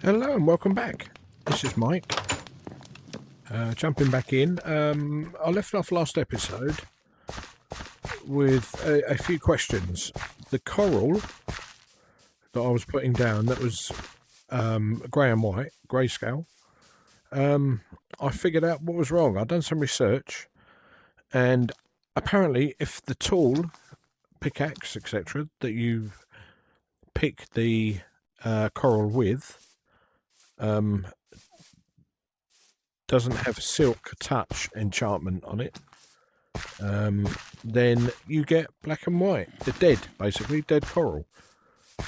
Hello and welcome back. This is Mike. Jumping back in. I left off last episode with a few questions. The coral that I was putting down, that was grey and white, grayscale. I figured out what was wrong. I'd done some research, and apparently if the tool, pickaxe, etc., that you pick the coral with doesn't have silk touch enchantment on it, then you get black and white. They're dead, basically, dead coral.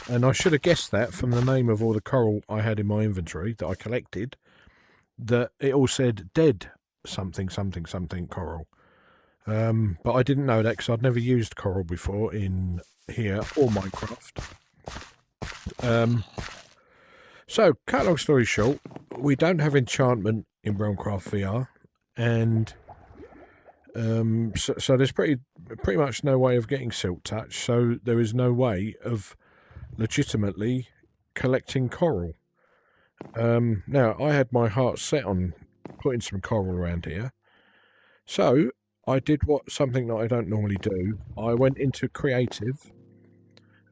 And I should have guessed that from the name of all the coral I had in my inventory that I collected, that it all said dead something, something, something coral. But I didn't know that because I'd never used coral before in here or Minecraft. So, cut long story short, we don't have enchantment in RealmCraft VR, and so there's pretty much no way of getting silk touch. So there is no way of legitimately collecting coral. Now I had my heart set on putting some coral around here, so I did something that I don't normally do. I went into creative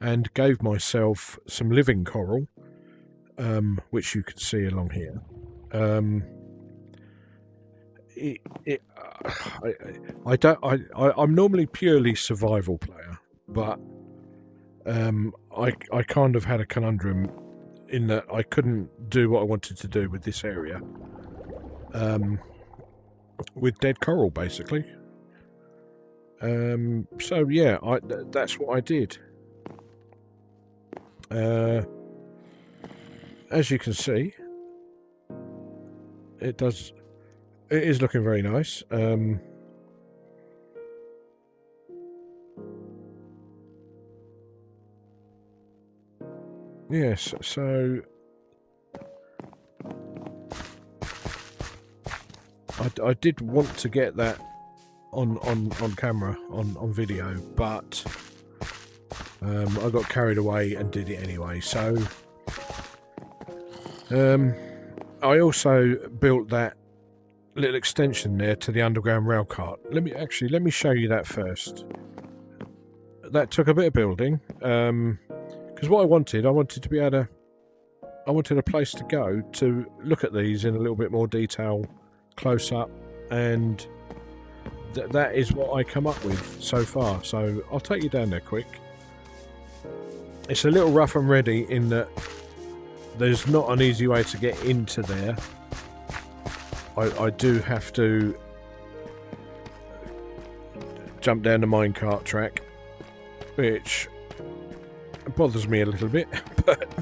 and gave myself some living coral. Which you can see along here. I'm normally purely survival player, but I kind of had a conundrum in that I couldn't do what I wanted to do with this area, with dead coral, basically. So yeah, that's what I did. As you can see, it is looking very nice. Yes, so I did want to get that on camera, on video, but I got carried away and did it anyway. So I also built that little extension there to the underground rail cart. Let me show you that first. That took a bit of building, because what I wanted to be able to, I wanted a place to go to look at these in a little bit more detail, close up, and that is what I come up with so far. So I'll take you down there quick. It's a little rough and ready in that there's not an easy way to get into there. I do have to jump down the minecart track, which bothers me a little bit, but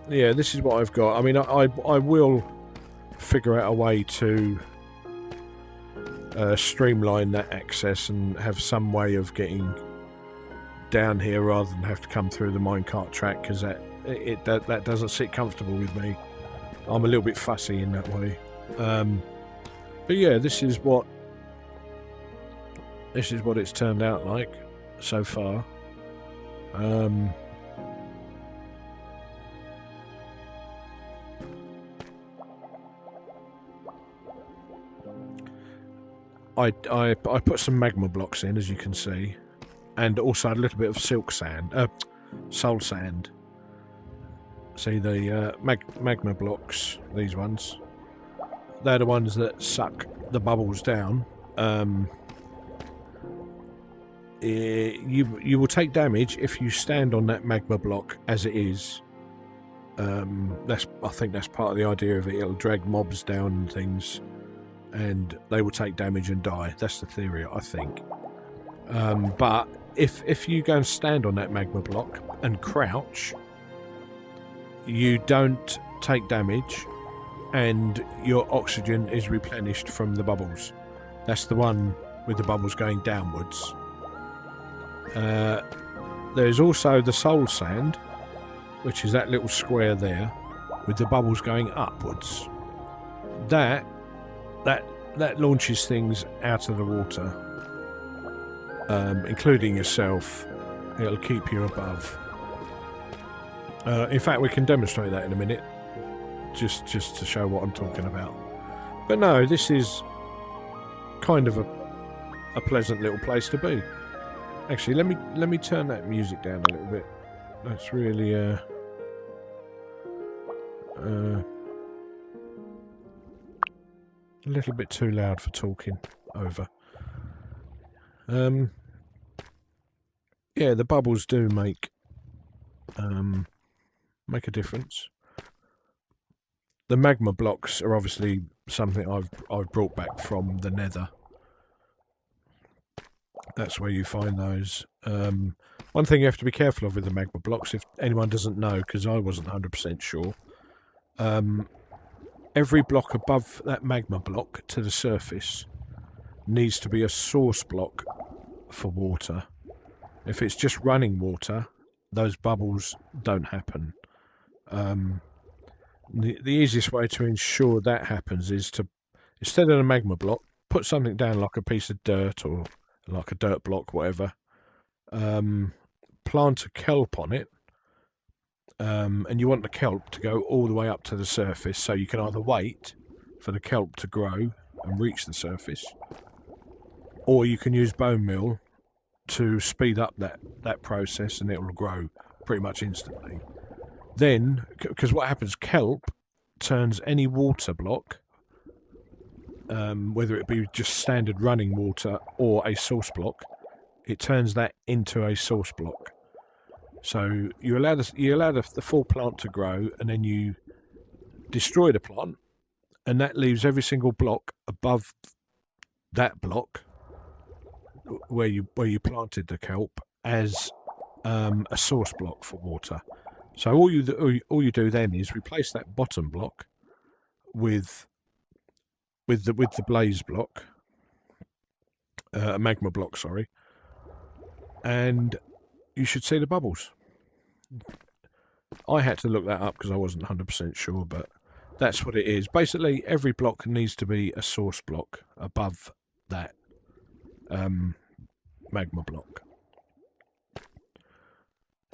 yeah, this is what I've got. I mean, I will figure out a way to streamline that access and have some way of getting down here rather than have to come through the minecart track, because that doesn't sit comfortable with me. I'm a little bit fussy in that way. But yeah, this is what it's turned out like so far. I put some magma blocks in, as you can see, and also a little bit of silk sand, soul sand. See the magma blocks, these ones, they're the ones that suck the bubbles down. You will take damage if you stand on that magma block as it is. I think that's part of the idea of it. It'll drag mobs down and things, and they will take damage and die. That's the theory, I think. But if you go and stand on that magma block and crouch, you don't take damage, and your oxygen is replenished from the bubbles. That's the one with the bubbles going downwards. There's also the soul sand, which is that little square there with the bubbles going upwards. That launches things out of the water, including yourself. It'll keep you above. In fact, we can demonstrate that in a minute, just to show what I'm talking about. But no, this is kind of a pleasant little place to be. Actually, let me turn that music down a little bit. That's really a little bit too loud for talking over. Yeah, the bubbles do make a difference. The magma blocks are obviously something I've brought back from the Nether. That's where you find those. One thing you have to be careful of with the magma blocks, if anyone doesn't know, because I wasn't 100% sure, every block above that magma block to the surface needs to be a source block for water. If it's just running water, those bubbles don't happen. The easiest way to ensure that happens is to, instead of a magma block, put something down like a piece of dirt or like a dirt block, whatever. Plant a kelp on it, and you want the kelp to go all the way up to the surface, so you can either wait for the kelp to grow and reach the surface, or you can use bone meal to speed up that process, and it will grow pretty much instantly. Then, because what happens, kelp turns any water block, whether it be just standard running water or a source block, it turns that into a source block. So you allow the full plant to grow, and then you destroy the plant, and that leaves every single block above that block where you planted the kelp as a source block for water. So all you do then is replace that bottom block with the blaze block, magma block, sorry, and you should see the bubbles. I had to look that up because I wasn't 100% sure, but that's what it is. Basically, every block needs to be a source block above that magma block.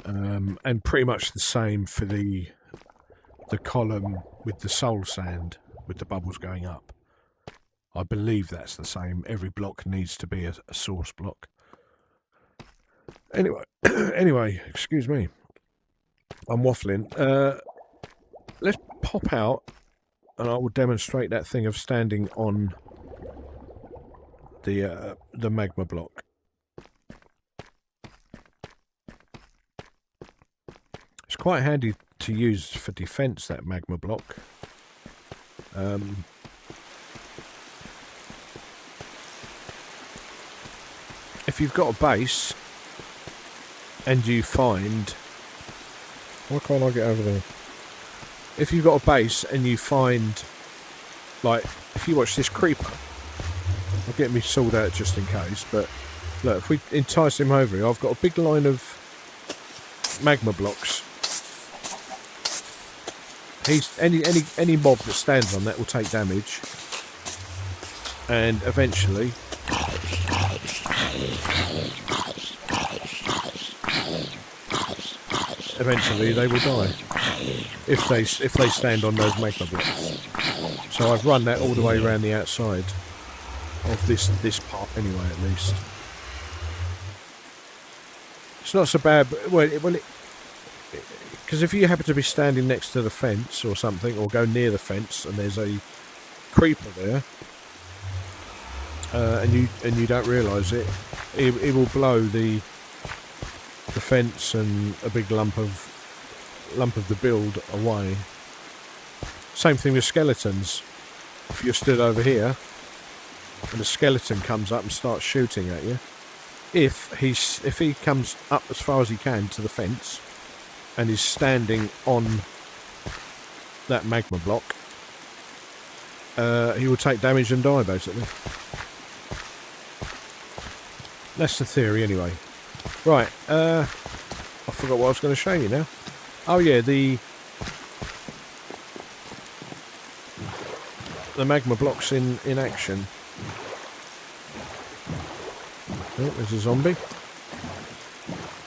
And pretty much the same for the column with the soul sand, with the bubbles going up. I believe that's the same. Every block needs to be a source block. Anyway, excuse me. I'm waffling. Let's pop out, and I will demonstrate that thing of standing on the magma block. It's quite handy to use for defense, that magma block. If you've got a base and you find... Why can't I get over there? If you've got a base and you find... Like, if you watch this creeper... I'll get me sword out just in case, but... Look, if we entice him over here, I've got a big line of magma blocks. Any mob that stands on that will take damage, and eventually they will die if they stand on those magma blocks. So I've run that all the way around the outside of this part anyway, at least. It's not so bad, but because if you happen to be standing next to the fence or something, or go near the fence, and there's a creeper there, and you don't realise it, it will blow the fence and a big lump of the build away. Same thing with skeletons. If you're stood over here and a skeleton comes up and starts shooting at you, if he comes up as far as he can to the fence and is standing on that magma block, he will take damage and die, basically. That's the theory, anyway. Right, I forgot what I was going to show you now. Oh yeah, the magma blocks in action. Oh, there's a zombie.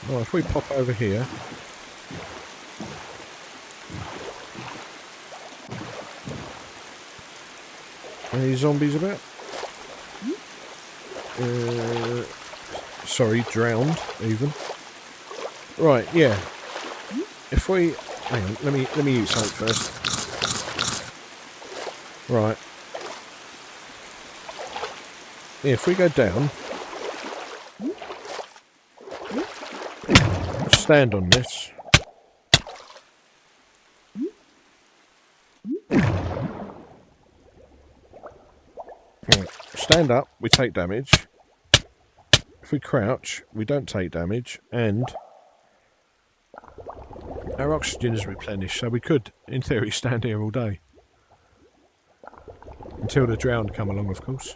Right, if we pop over here, Any zombies about? Sorry, drowned even. Right, yeah. If we hang on, let me eat something first. Right. Yeah, if we go down, stand on this. Right. Stand up, we take damage. If we crouch, we don't take damage, and our oxygen is replenished, so we could, in theory, stand here all day. Until the drowned come along, of course.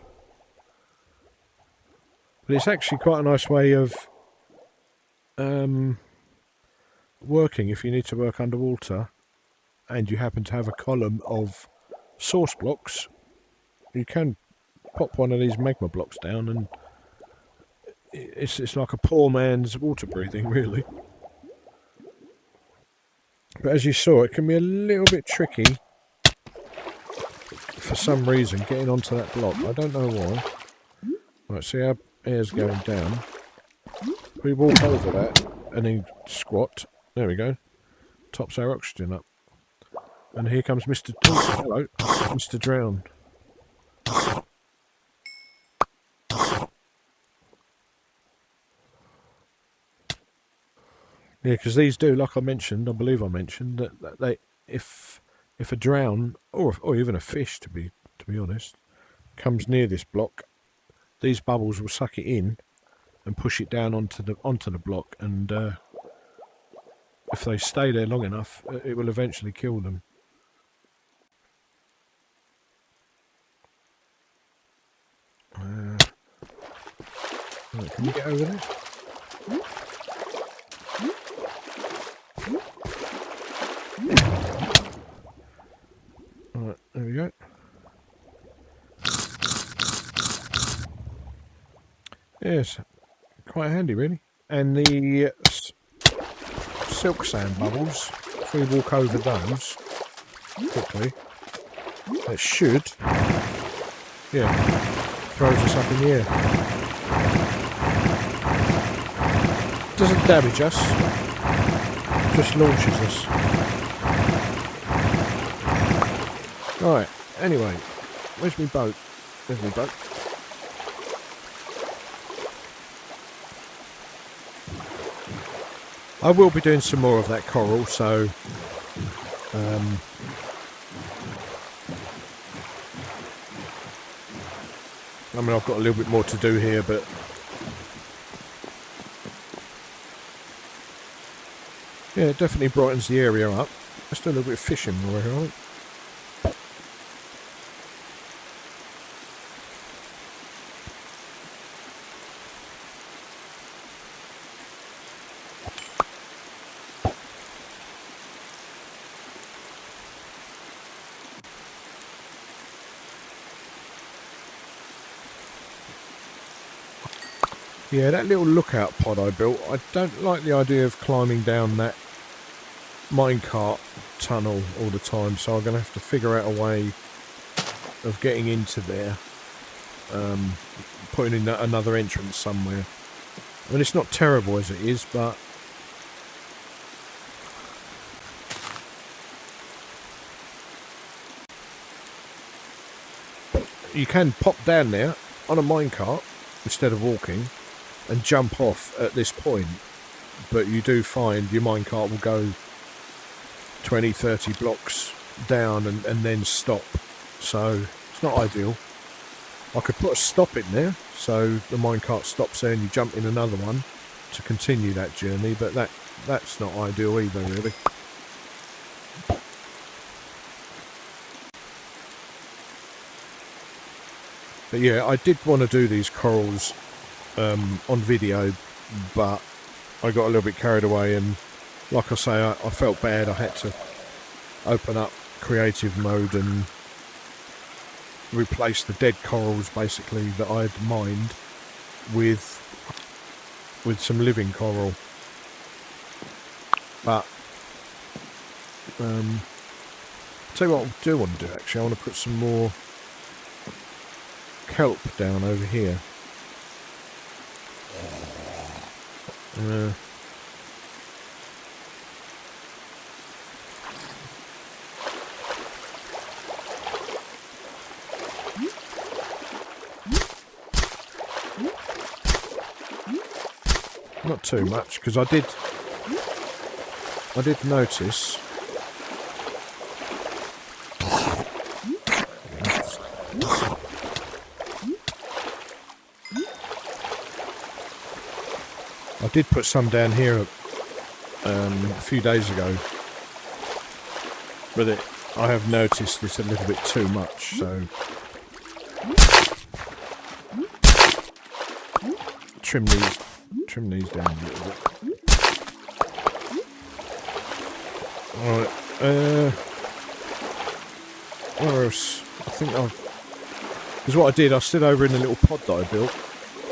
But it's actually quite a nice way of working if you need to work underwater and you happen to have a column of source blocks. You can pop one of these magma blocks down and it's like a poor man's water breathing, really. But as you saw, it can be a little bit tricky for some reason getting onto that block. I don't know why. Right, see our air's going down. We walk over that and then squat. There we go. Tops our oxygen up. And here comes Mr. Oh, hello, Mr. Drown. Yeah, because these do, like I mentioned, I believe I mentioned that they, if a drown or even a fish, to be honest, comes near this block, these bubbles will suck it in and push it down onto the block, and if they stay there long enough, it will eventually kill them. Right, can we get over there? Right, there we go. Yes, quite handy, really. And the silk sand bubbles, if we walk over those quickly, it should, yeah, throws us up in the air. Doesn't damage us, just launches us. Right, anyway, where's my boat? There's my boat. I will be doing some more of that coral, so I mean, I've got a little bit more to do here, but yeah, it definitely brightens the area up. Let's do a little bit of fishing while we're here, aren't we? Yeah, that little lookout pod I built, I don't like the idea of climbing down that minecart tunnel all the time, so I'm going to have to figure out a way of getting into there, putting in another entrance somewhere. I mean, it's not terrible as it is, but you can pop down there on a minecart instead of walking and jump off at this point, but you do find your minecart will go 20-30 blocks down and then stop, so it's not ideal. I could put a stop in there so the minecart stops there and you jump in another one to continue that journey, but that's not ideal either, really. But yeah, I did want to do these corals on video, but I got a little bit carried away, and like I say, I felt bad. I had to open up creative mode and replace the dead corals basically that I'd mined with some living coral. But tell you what I do want to do, actually, I want to put some more kelp down over here. Not too much, because I did notice. I did put some down here a few days ago, but I have noticed it's a little bit too much, so trim these down a little bit. Alright, where else? I think because what I did, I stood over in the little pod that I built,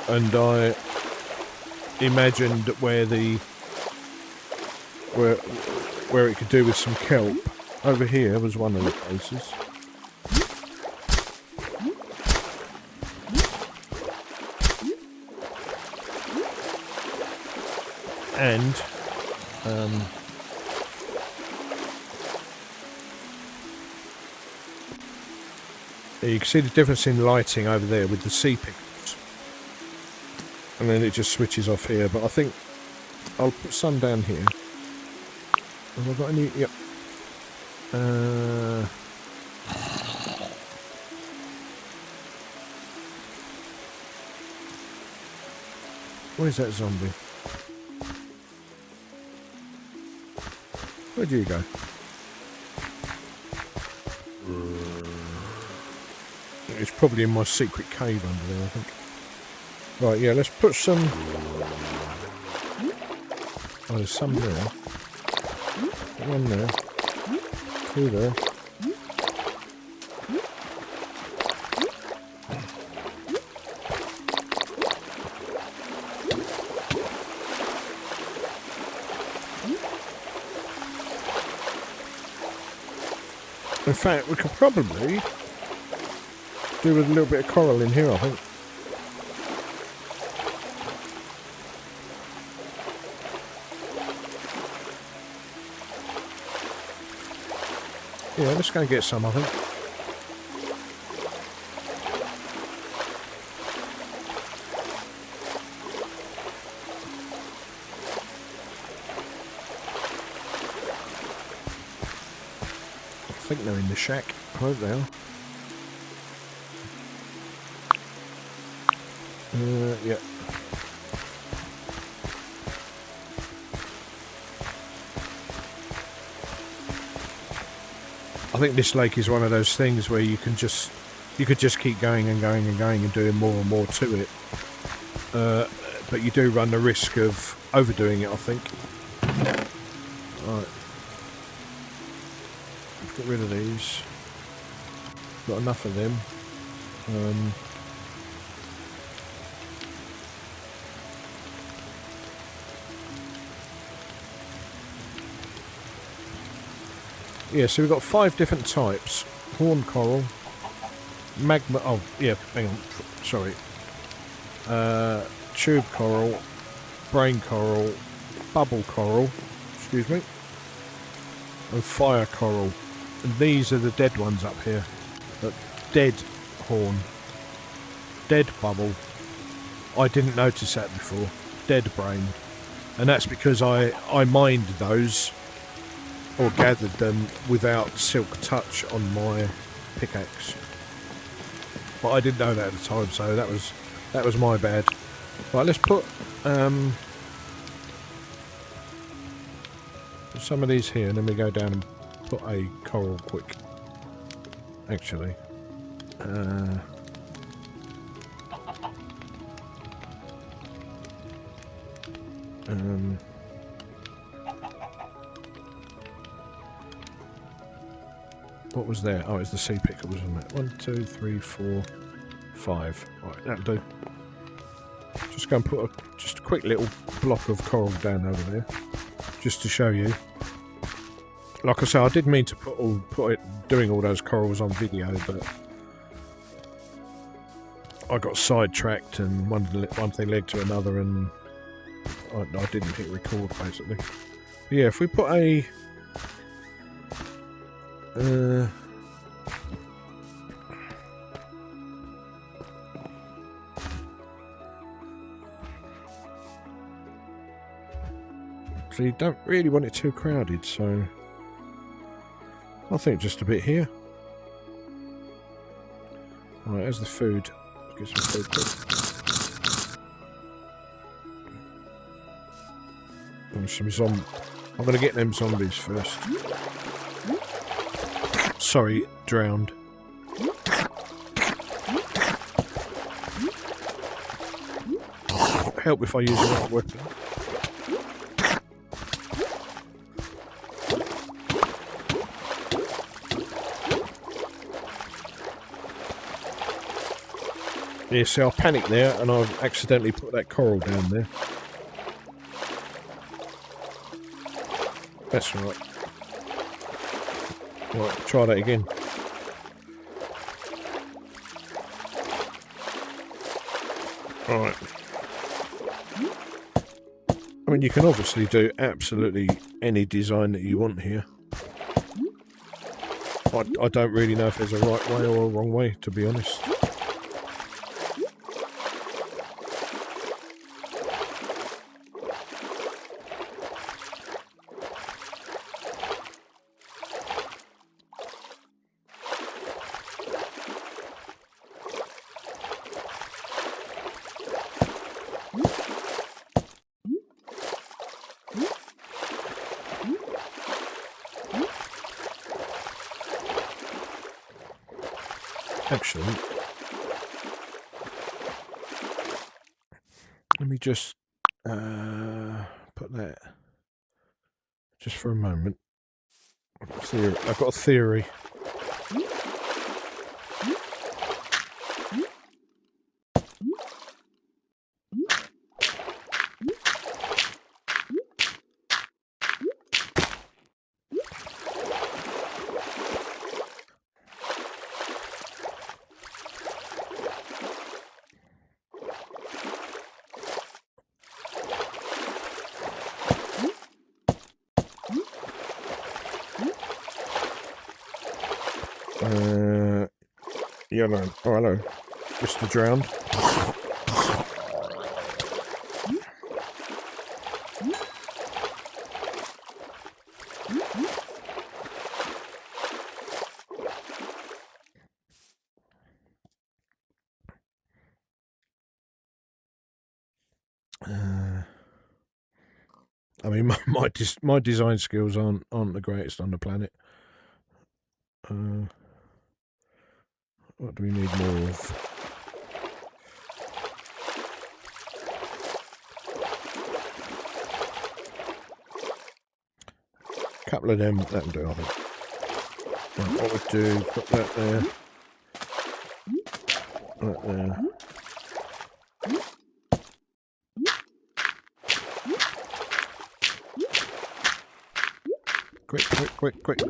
and I imagined where it could do with some kelp. Over here was one of the places. And you can see the difference in lighting over there with the sea pickles, and then it just switches off here. But I think I'll put some down here. Have I got any? Yep. Where's that zombie? Where'd you go? It's probably in my secret cave under there, I think. Right, yeah, let's put some... Oh, there's some there. One there. Two there. In fact, we could probably do with a little bit of coral in here, I think. Yeah, let's go and get some, I think. I think they're in the shack. I hope they are. Yeah. I think this lake is one of those things where you could just keep going and going and going and doing more and more to it. But you do run the risk of overdoing it, I think. Right. Get rid of these. Got enough of them. Yeah, so we've got 5 different types. Horn coral, magma... Oh, yeah, hang on. Sorry. Tube coral, brain coral, bubble coral, excuse me, and fire coral. And these are the dead ones up here. Look, dead horn, dead bubble. I didn't notice that before. Dead brain. And that's because I mined those, or gathered them, without silk touch on my pickaxe. But I didn't know that at the time, so that was my bad. Right, let's put some of these here, and then we go down and put a coral quick. Actually, what was there? Oh, it's the sea pickle, wasn't it? 1, 2, 3, 4, 5. Right, that'll do. Just go and put just a quick little block of coral down over there, just to show you. Like I say, I did mean to put it doing all those corals on video, but I got sidetracked and one thing led to another, and I didn't hit record basically. But yeah, if we put a so you don't really want it too crowded, so I think just a bit here. Alright, there's the food. Let's get some food. And some I'm going to get them zombies first. Sorry, drowned. Help if I use the right weapon. Yeah, see, I panicked there and I've accidentally put that coral down there. That's right. Right, try that again. Alright. I mean, you can obviously do absolutely any design that you want here. I don't really know if there's a right way or a wrong way, to be honest. Actually, let me just put that just for a moment. I've got a theory. Yellow. Oh, hello. Mr. Drowned. I mean, my design skills aren't the greatest on the planet. What do we need more of? A couple of them, that'll do, I think. Right, what we'll do, put that there. That there. Quick, quick, quick, quick.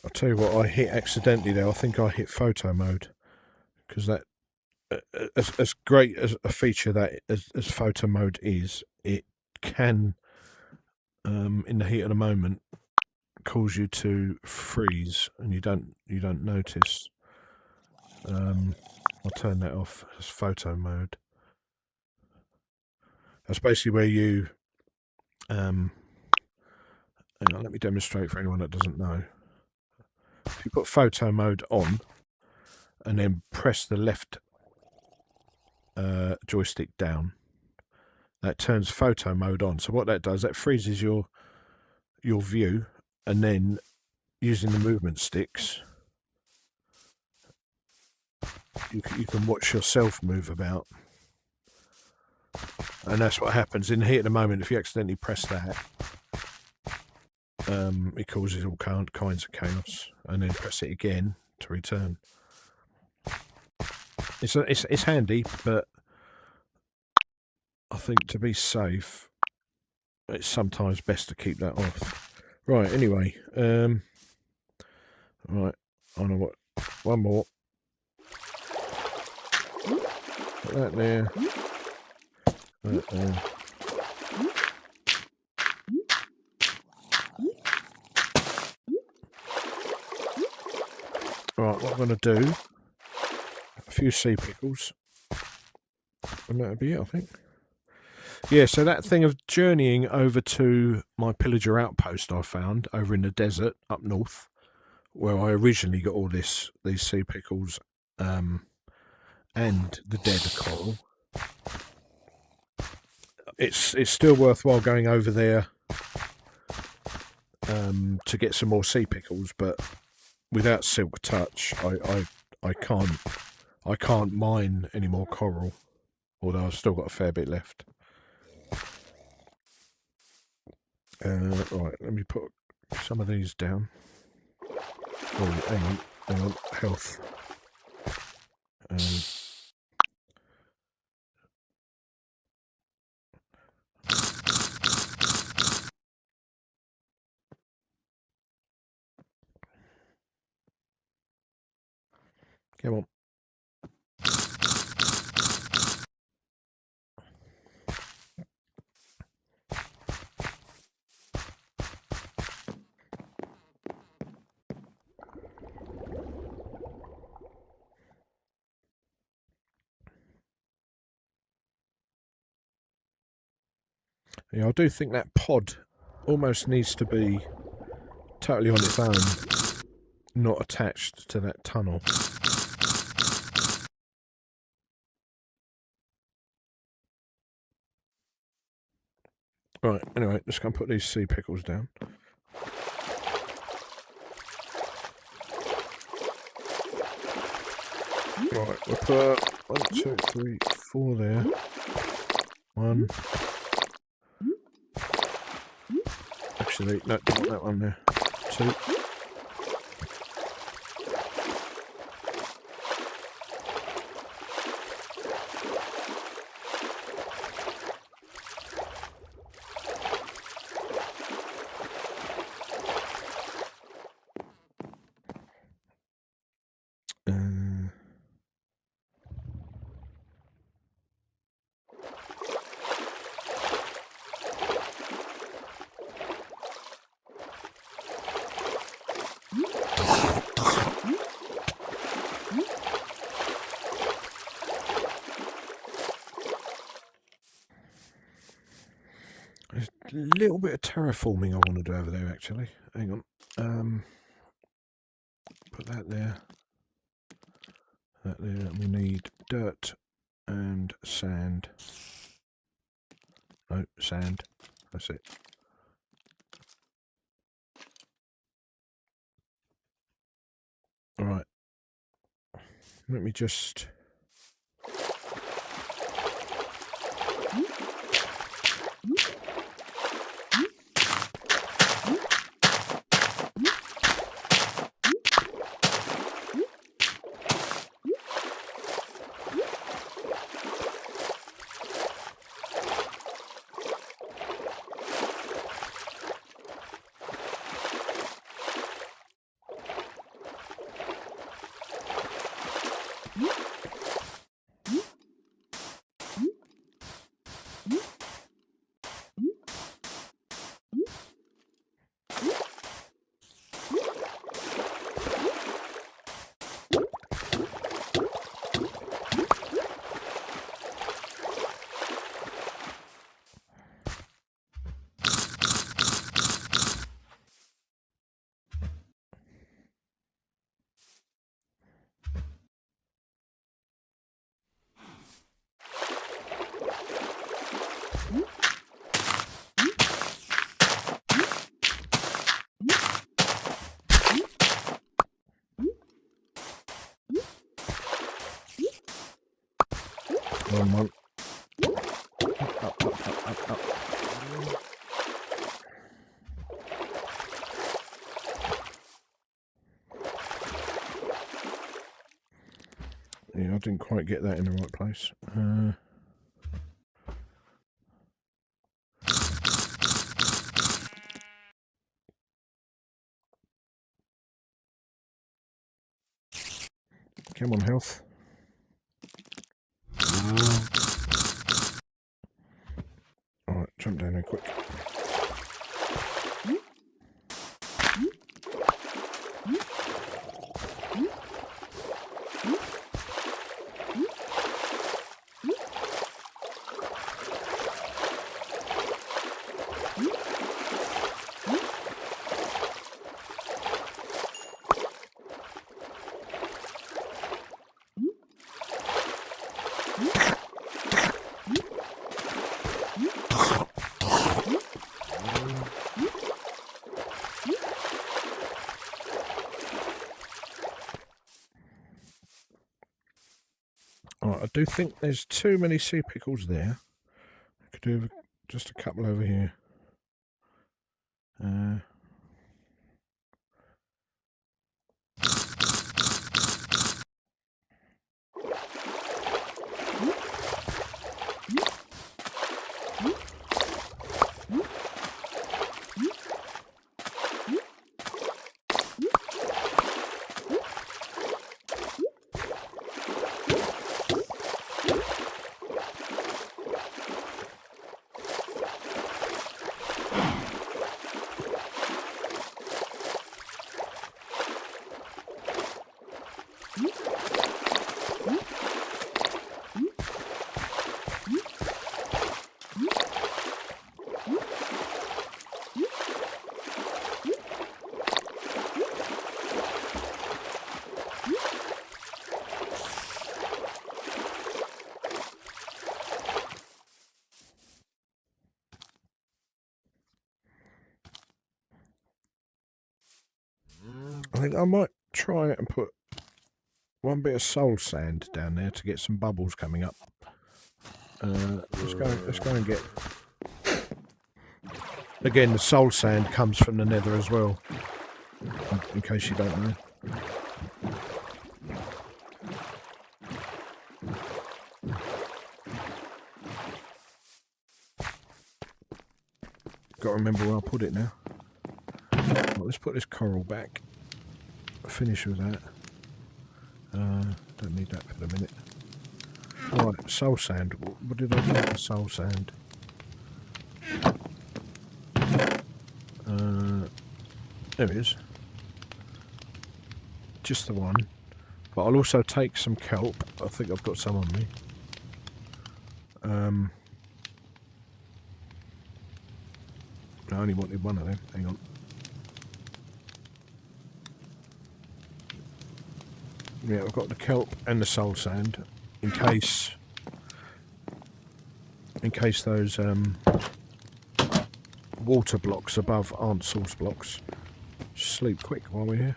I'll tell you what I hit accidentally there. I think I hit photo mode. Because that, as great as a feature that as photo mode is, it can, in the heat of the moment, cause you to freeze, and you don't notice. I'll turn that off as photo mode. That's basically where you, hang on, let me demonstrate for anyone that doesn't know. If you put photo mode on, and then press the left joystick down, that turns photo mode on. So what that does, that freezes your view, and then using the movement sticks, you can watch yourself move about. And that's what happens in the heat of the moment. If you accidentally press that, it causes all kinds of chaos, and then press it again to return. It's handy, but I think to be safe, it's sometimes best to keep that off. Right, anyway, right, I know what, one more. Put that there. That there. Right, what I'm going to do, a few sea pickles, and that'll be it, I think. Yeah, so that thing of journeying over to my pillager outpost I found over in the desert up north, where I originally got all these sea pickles and the dead coral. It's still worthwhile going over there to get some more sea pickles, but without Silk Touch, I can't mine any more coral, although I've still got a fair bit left. Right, let me put some of these down. Oh, hang on, health. Come on. Yeah, I do think that pod almost needs to be totally on its own, not attached to that tunnel. Right, anyway, just going to put these sea pickles down. Right, we'll put 1, 2, 3, 4 there. 1. Actually, no, don't want that one there. 2. There's a little bit of terraforming I want to do over there, actually. Hang on. Put that there. That there. We need dirt and sand. No, sand. That's it. All right. Let me just... One. Up. Yeah, I didn't quite get that in the right place. Come on, health. Alright, jump down there quick. Alright, I do think there's too many sea pickles there. I could do just a couple over here. I think I might try it and put one bit of soul sand down there to get some bubbles coming up. Let's go and get... Again, the soul sand comes from the nether as well, in case you don't know. Got to remember where I put it now. Well, let's put this coral back. Finish with that. Don't need that for the minute. Right, soul sand. What did I do with the soul sand? There it is. Just the one. But I'll also take some kelp. I think I've got some on me. I only wanted one of them. Hang on. Yeah, I've got the kelp and the soul sand in case those water blocks above aren't source blocks. Sleep quick while we're here.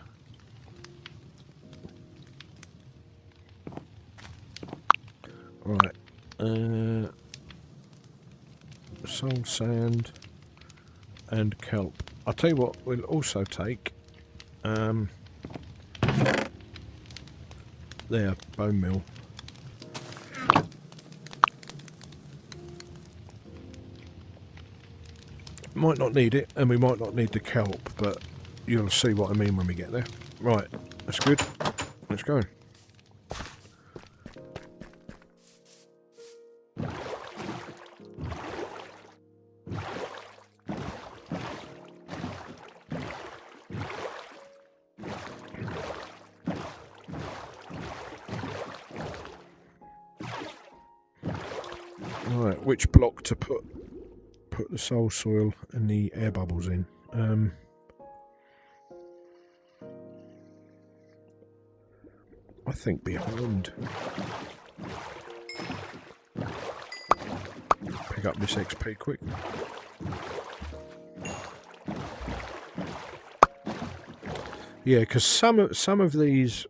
Right, soul sand and kelp. I'll tell you what, we'll also take there, bone meal. Might not need it, and we might not need the kelp, but you'll see what I mean when we get there. Right, that's good. Let's go. Right, which block to put the soul soil and the air bubbles in? I think behind. Pick up this XP quick. Yeah, because some of these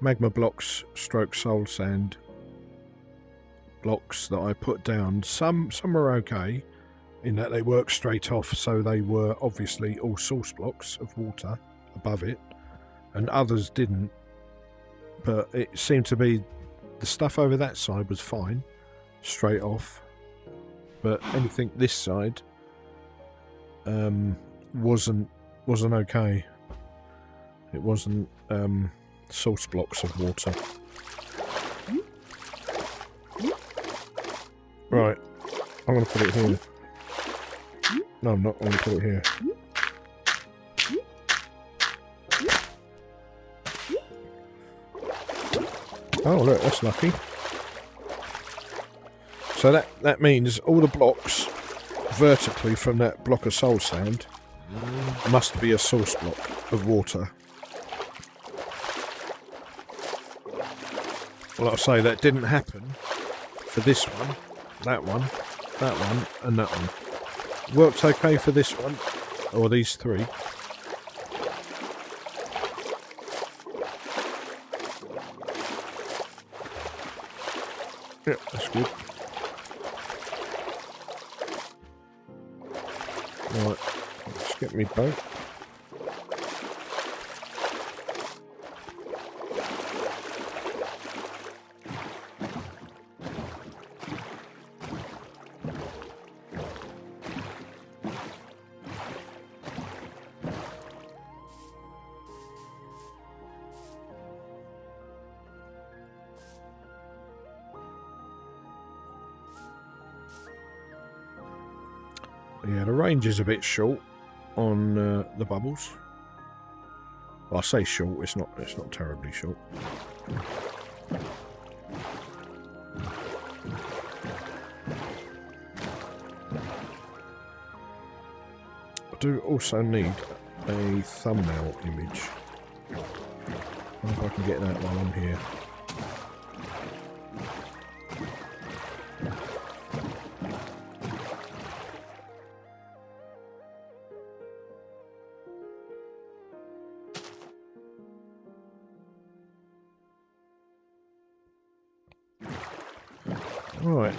magma blocks stroke soul sand blocks that I put down, some are okay in that they work straight off, so they were obviously all source blocks of water above it, and others didn't, but it seemed to be the stuff over that side was fine straight off, but anything this side wasn't okay. It wasn't source blocks of water. Right, I'm going to put it here. No, I'm not. I'm going to put it here. Oh, look, that's lucky. So that means all the blocks vertically from that block of soul sand must be a source block of water. Well, like I say, that didn't happen for this one, that one, that one, and that one. Worked okay for this one, or these three. Yeah, that's good. Right, let's get me boat. Yeah, the range is a bit short on the bubbles. Well, I say short, it's not terribly short. I do also need a thumbnail image. I wonder if I can get that while I'm here. Right.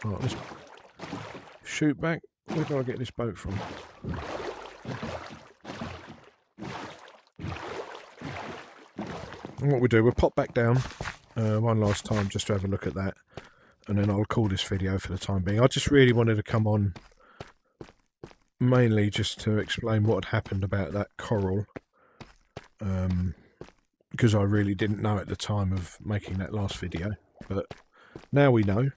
Right, let's shoot back. Where do I get this boat from? And what we do, we'll pop back down one last time just to have a look at that, and then I'll call this video for the time being. I just really wanted to come on mainly just to explain what had happened about that coral, because I really didn't know at the time of making that last video, but now we know.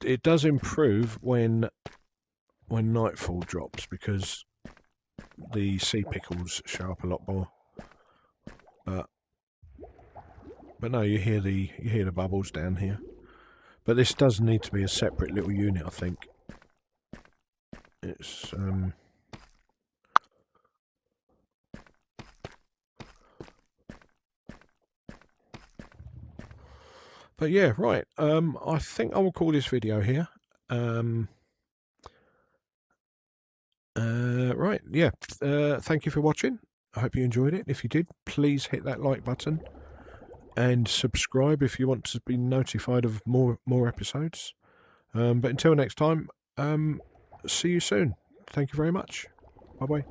It does improve when nightfall drops, because the sea pickles show up a lot more. But no, you hear the bubbles down here. But this does need to be a separate little unit, I think. It's but yeah, right. I think I will call this video here. Right, yeah. Thank you for watching. I hope you enjoyed it. If you did, please hit that like button and subscribe if you want to be notified of more episodes. But until next time, see you soon. Thank you very much. Bye bye.